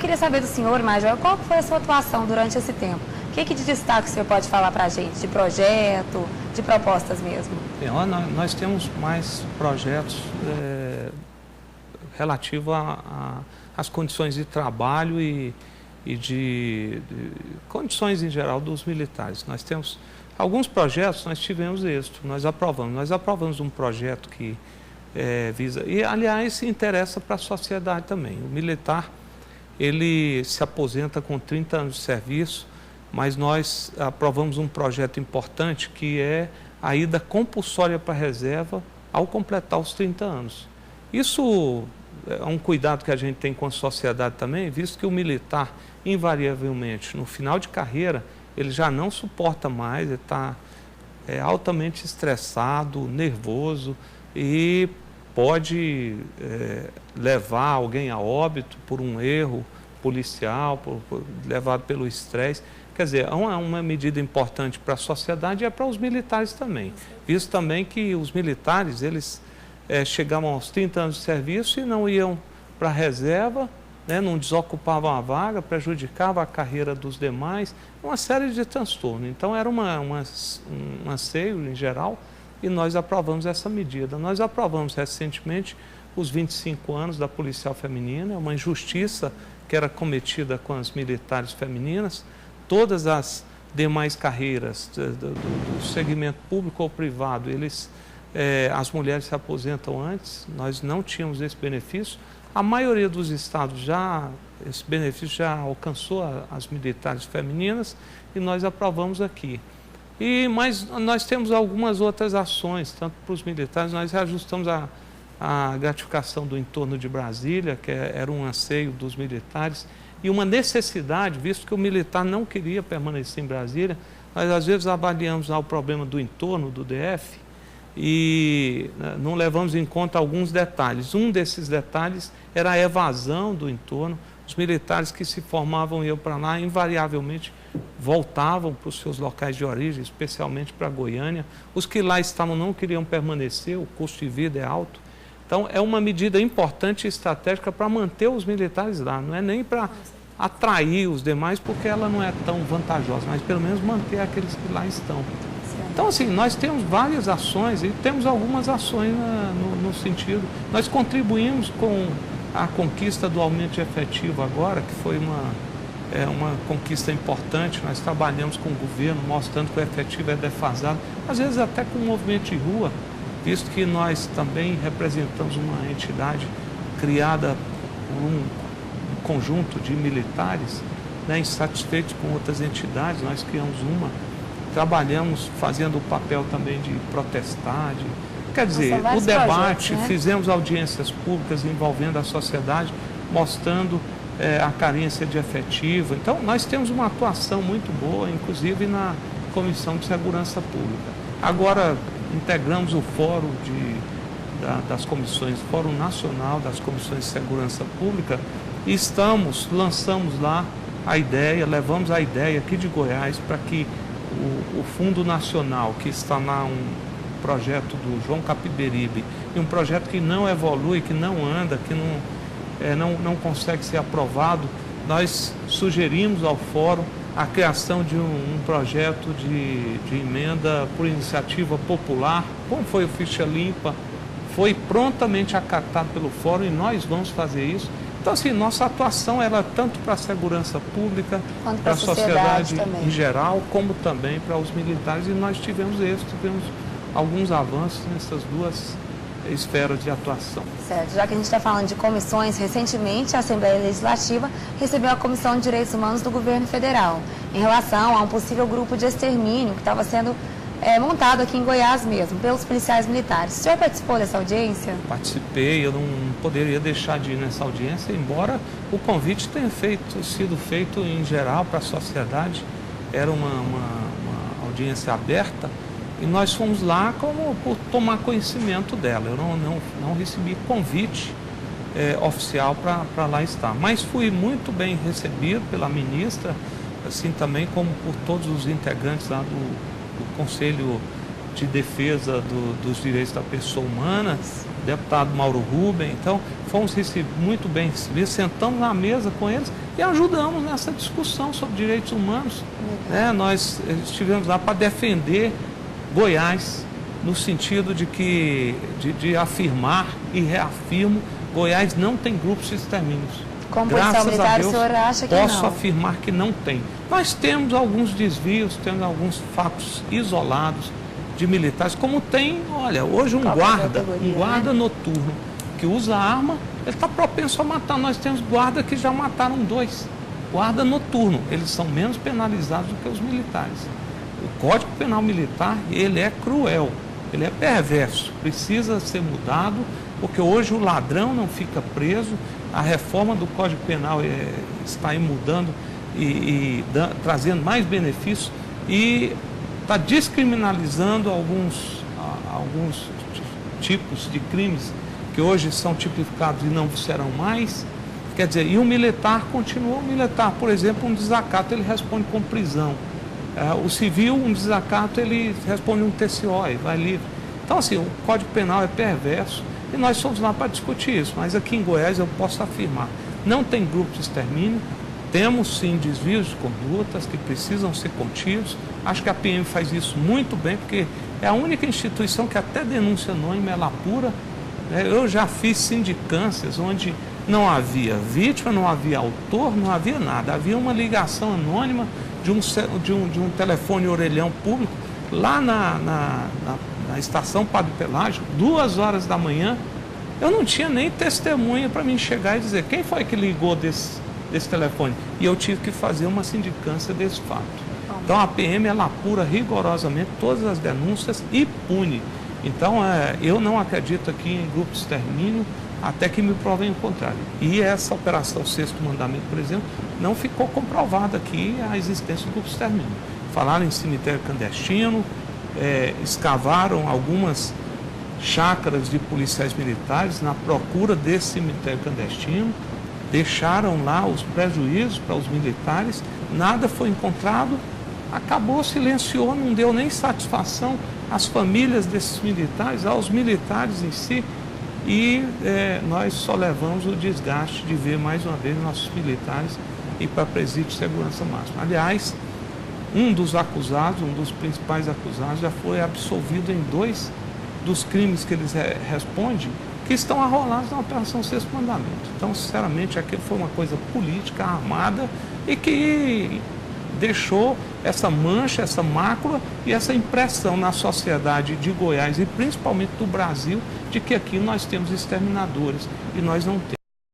queria saber do senhor, Major, qual foi a sua atuação durante esse tempo? O que de destaque o senhor pode falar para a gente, de projeto, de propostas mesmo? Nós temos mais projetos relativos às condições de trabalho e de condições em geral dos militares. Nós temos alguns projetos, nós tivemos êxito, nós aprovamos um projeto que visa, e aliás interessa para a sociedade também. O militar, ele se aposenta com 30 anos de serviço, mas nós aprovamos um projeto importante que é a ida compulsória para a reserva ao completar os 30 anos. Isso é um cuidado que a gente tem com a sociedade também, visto que o militar, invariavelmente, no final de carreira, ele já não suporta mais, ele está altamente estressado, nervoso e pode levar alguém a óbito por um erro policial, levado pelo estresse. Quer dizer, uma medida importante para a sociedade e para os militares também. Visto também que os militares, eles chegavam aos 30 anos de serviço e não iam para a reserva, não desocupavam a vaga, prejudicavam a carreira dos demais, uma série de transtornos. Então era um anseio em geral e nós aprovamos essa medida. Nós aprovamos recentemente os 25 anos da policial feminina, uma injustiça que era cometida com as militares femininas. Todas as demais carreiras do segmento público ou privado, as mulheres se aposentam antes, nós não tínhamos esse benefício. A maioria dos estados esse benefício já alcançou as militares femininas e nós aprovamos aqui. Mas nós temos algumas outras ações, tanto para os militares, nós reajustamos a gratificação do entorno de Brasília, que era um anseio dos militares, e uma necessidade, visto que o militar não queria permanecer em Brasília, nós às vezes avaliamos o problema do entorno do DF e não levamos em conta alguns detalhes. Um desses detalhes era a evasão do entorno. Os militares que se formavam e iam para lá, invariavelmente voltavam para os seus locais de origem, especialmente para Goiânia. Os que lá estavam não queriam permanecer, o custo de vida é alto. Então, é uma medida importante e estratégica para manter os militares lá, não é nem para atrair os demais, porque ela não é tão vantajosa, mas pelo menos manter aqueles que lá estão. Então, assim, nós temos várias ações e temos algumas ações no sentido... Nós contribuímos com a conquista do aumento de efetivo agora, que foi uma conquista importante. Nós trabalhamos com o governo, mostrando que o efetivo é defasado, às vezes até com o movimento de rua, visto que nós também representamos uma entidade criada por um conjunto de militares, insatisfeitos com outras entidades. Nós criamos trabalhamos fazendo o papel também de protestar, quer dizer, o debate, projetos, fizemos audiências públicas envolvendo a sociedade, mostrando a carência de efetivo. Então, nós temos uma atuação muito boa, inclusive na Comissão de Segurança Pública. Agora, integramos o fórum das comissões, Fórum Nacional das Comissões de Segurança Pública, e lançamos lá a ideia, levamos a ideia aqui de Goiás para que o Fundo Nacional, que está lá um projeto do João Capiberibe, e um projeto que não evolui, que não anda, que não consegue ser aprovado, nós sugerimos ao Fórum a criação de um projeto de emenda por iniciativa popular. Como foi o Ficha Limpa, foi prontamente acatado pelo Fórum e nós vamos fazer isso. Então, assim, nossa atuação era tanto para a segurança pública, para a sociedade em geral, como também para os militares, e nós tivemos alguns avanços nessas duas esferas de atuação. Certo, já que a gente está falando de comissões, recentemente a Assembleia Legislativa recebeu a Comissão de Direitos Humanos do Governo Federal, em relação a um possível grupo de extermínio que estava sendo montado aqui em Goiás mesmo, pelos policiais militares. O senhor participou dessa audiência? Participei, eu não poderia deixar de ir nessa audiência, embora o convite tenha sido feito em geral para a sociedade. Era uma audiência aberta e nós fomos lá por tomar conhecimento dela. Eu não recebi convite oficial para lá estar, mas fui muito bem recebido pela ministra, assim também como por todos os integrantes lá do Conselho de Defesa dos Direitos da Pessoa Humana, deputado Mauro Rubem. Então, fomos muito bem recebidos, sentamos na mesa com eles e ajudamos nessa discussão sobre direitos humanos. Nós estivemos lá para defender Goiás, no sentido de afirmar e reafirmo, Goiás não tem grupos de extermínios. Como policial militar, o senhor acha que não? Posso afirmar que não tem. Nós temos alguns desvios, temos alguns fatos isolados de militares, como tem, olha, hoje um guarda noturno que usa arma, ele está propenso a matar. Nós temos guarda que já mataram 2. Guarda noturno, eles são menos penalizados do que os militares. O Código Penal Militar, ele é cruel, ele é perverso, precisa ser mudado, porque hoje o ladrão não fica preso, a reforma do Código Penal está aí mudando trazendo mais benefícios e está descriminalizando alguns tipos de crimes que hoje são tipificados e não serão mais. Quer dizer, e o militar continua. O militar, por exemplo, um desacato, ele responde com prisão. O civil, um desacato, ele responde um TCO e vai livre. Então, assim, o Código Penal é perverso e nós somos lá para discutir isso. Mas aqui em Goiás eu posso afirmar, não tem grupo de extermínio, temos sim desvios de condutas que precisam ser contidos. Acho que a PM faz isso muito bem, porque é a única instituição que até denúncia anônima ela apura. Eu já fiz sindicâncias onde não havia vítima, não havia autor, não havia nada. Havia uma ligação anônima de um telefone orelhão público lá na estação Padre Pelágio, 2 horas da manhã. Eu não tinha nem testemunha para mim chegar e dizer quem foi que ligou desse telefone. E eu tive que fazer uma sindicância desse fato. Então a PM ela apura rigorosamente todas as denúncias e pune. Então eu não acredito aqui em grupo de extermínio até que me provem o contrário. E essa operação Sexto Mandamento, por exemplo, não ficou comprovada aqui a existência de grupo de extermínio. Falaram em cemitério clandestino, escavaram algumas chácaras de policiais militares na procura desse cemitério clandestino, deixaram lá os prejuízos para os militares, nada foi encontrado, acabou, silenciou, não deu nem satisfação às famílias desses militares, aos militares em si, e nós só levamos o desgaste de ver mais uma vez nossos militares ir para presídio de segurança máxima. Aliás, um dos principais acusados, já foi absolvido em 2 dos crimes que eles respondem, que estão arrolados na Operação Sexto Mandamento. Então, sinceramente, aquilo foi uma coisa política, armada, e que deixou essa mancha, essa mácula e essa impressão na sociedade de Goiás e principalmente do Brasil, de que aqui nós temos exterminadores e nós não temos.